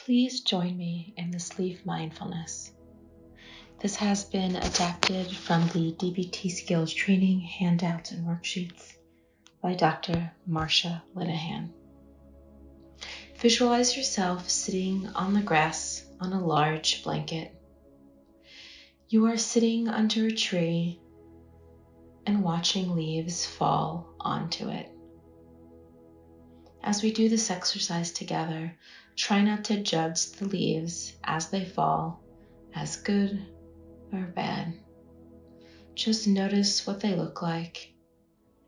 Please join me in this leaf mindfulness. This has been adapted from the DBT skills training handouts and worksheets by Dr. Marsha Linehan. Visualize yourself sitting on the grass on a large blanket. You are sitting under a tree and watching leaves fall onto it. As we do this exercise together, try not to judge the leaves as they fall as good or bad. Just notice what they look like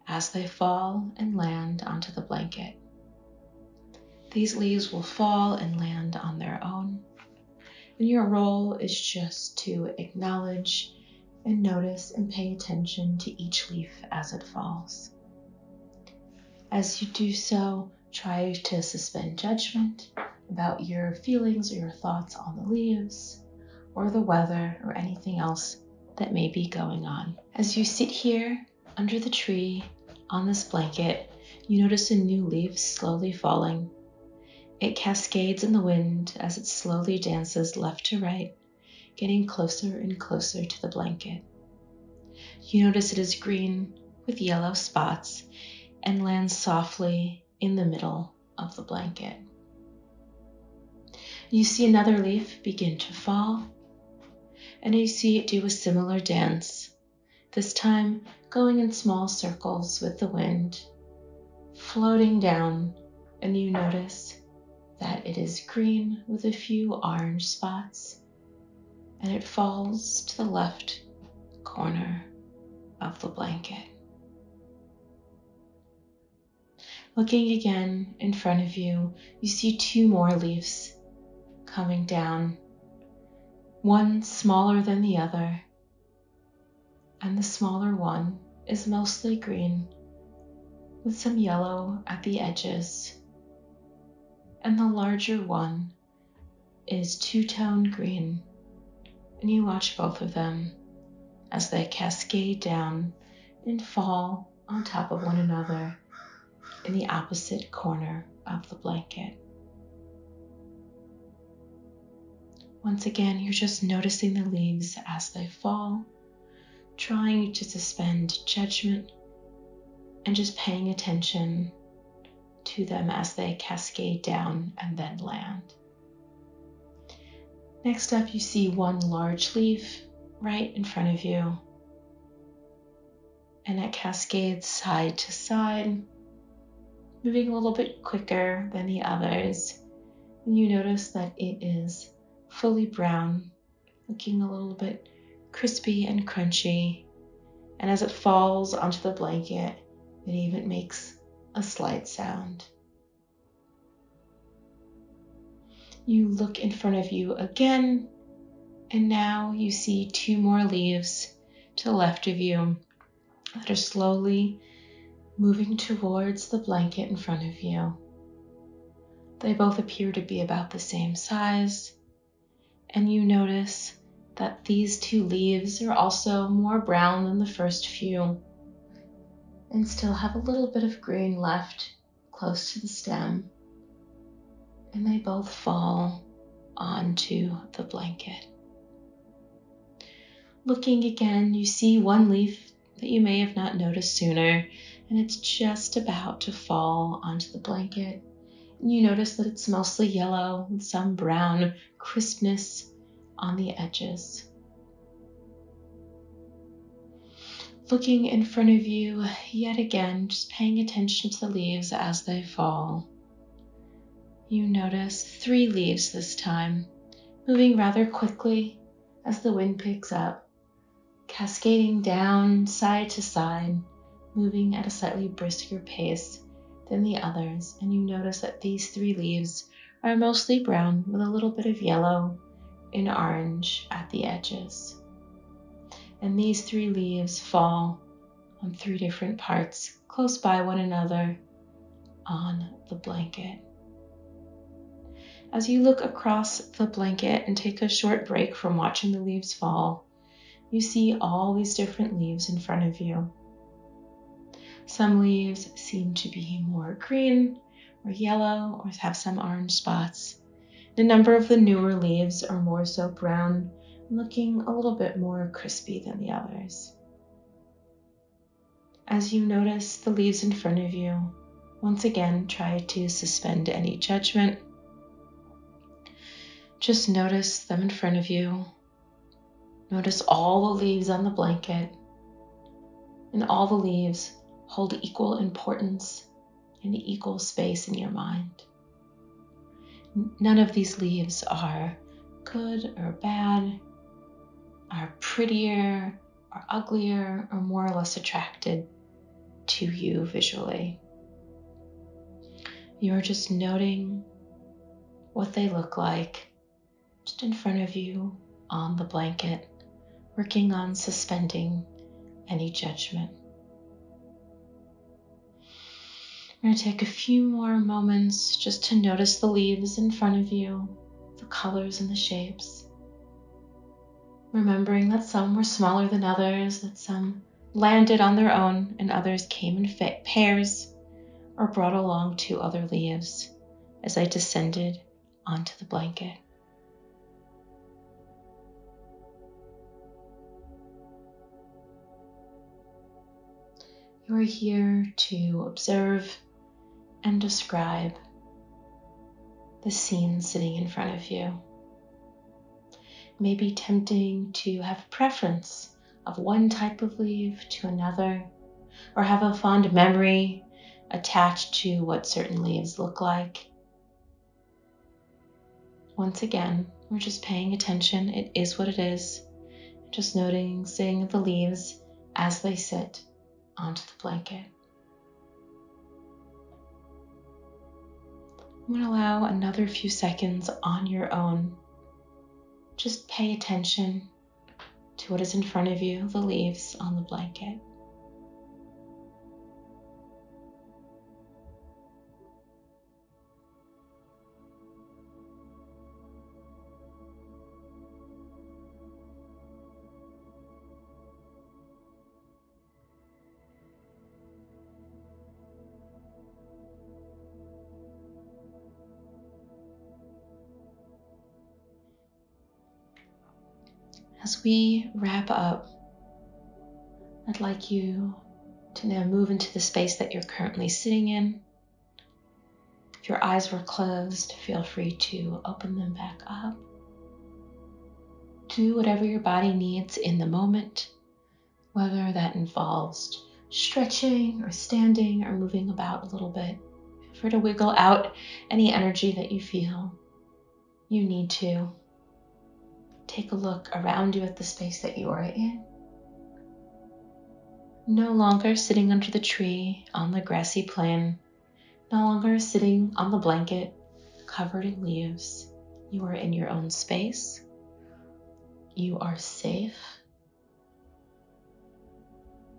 as they fall and land onto the blanket. These leaves will fall and land on their own, and your role is just to acknowledge and notice and pay attention to each leaf as it falls. As you do so, try to suspend judgment about your feelings or your thoughts on the leaves or the weather or anything else that may be going on. As you sit here under the tree on this blanket, you notice a new leaf slowly falling. It cascades in the wind as it slowly dances left to right, getting closer and closer to the blanket. You notice it is green with yellow spots and lands softly in the middle of the blanket. You see another leaf begin to fall, and you see it do a similar dance, this time going in small circles with the wind, floating down, and you notice that it is green with a few orange spots, and it falls to the left corner of the blanket. Looking again in front of you, you see two more leaves coming down, one smaller than the other, and the smaller one is mostly green with some yellow at the edges, and the larger one is two-tone green, and you watch both of them as they cascade down and fall on top of one another in the opposite corner of the blanket. Once again, you're just noticing the leaves as they fall, trying to suspend judgment and just paying attention to them as they cascade down and then land. Next up, you see one large leaf right in front of you, and it cascades side to side, moving a little bit quicker than the others. And you notice that it is fully brown, looking a little bit crispy and crunchy. And as it falls onto the blanket, it even makes a slight sound. You look in front of you again, and now you see two more leaves to the left of you that are slowly moving towards the blanket in front of you. They both appear to be about the same size, and you notice that these two leaves are also more brown than the first few and still have a little bit of green left close to the stem, and they both fall onto the blanket. Looking again, you see one leaf that you may have not noticed sooner, and it's just about to fall onto the blanket. And you notice that it's mostly yellow with some brown crispness on the edges. Looking in front of you, yet again, just paying attention to the leaves as they fall. You notice 3 leaves this time, moving rather quickly as the wind picks up, cascading down side to side, moving at a slightly brisker pace than the others. And you notice that these 3 leaves are mostly brown with a little bit of yellow and orange at the edges. And these 3 leaves fall on 3 different parts close by one another on the blanket. As you look across the blanket and take a short break from watching the leaves fall, you see all these different leaves in front of you. Some leaves seem to be more green or yellow or have some orange spots, A number of the newer leaves are more so brown and looking a little bit more crispy than the others. As you notice the leaves in front of you, once again, try to suspend any judgment. Just notice them in front of you. Notice all the leaves on the blanket, and all the leaves hold equal importance and equal space in your mind. None of these leaves are good or bad, are prettier or uglier or more or less attracted to you visually. You're just noting what they look like just in front of you on the blanket, working on suspending any judgment. We're going to take a few more moments just to notice the leaves in front of you, the colors and the shapes. Remembering that some were smaller than others, that some landed on their own and others came in pairs or brought along two other leaves as I descended onto the blanket. You are here to observe and describe the scene sitting in front of you. It may be tempting to have a preference of one type of leaf to another, or have a fond memory attached to what certain leaves look like. Once again, we're just paying attention. It is what it is. Just noticing the leaves as they sit onto the blanket. I'm going to allow another few seconds on your own. Just pay attention to what is in front of you, the leaves on the blanket. As we wrap up, I'd like you to now move into the space that you're currently sitting in. If your eyes were closed, feel free to open them back up. Do whatever your body needs in the moment, whether that involves stretching or standing or moving about a little bit. Feel free to wiggle out any energy that you feel you need to. Take a look around you at the space that you are in. No longer sitting under the tree on the grassy plain, no longer sitting on the blanket covered in leaves. You are in your own space. You are safe.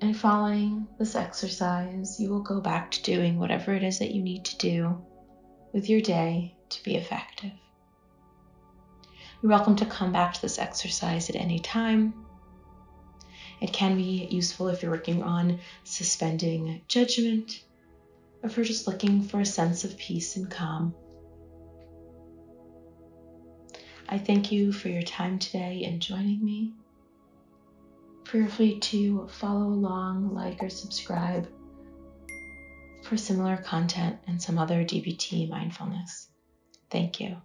And following this exercise, you will go back to doing whatever it is that you need to do with your day to be effective. You're welcome to come back to this exercise at any time. It can be useful if you're working on suspending judgment, or if you're just looking for a sense of peace and calm. I thank you for your time today and joining me. Feel free to follow along, like, or subscribe for similar content and some other DBT mindfulness. Thank you.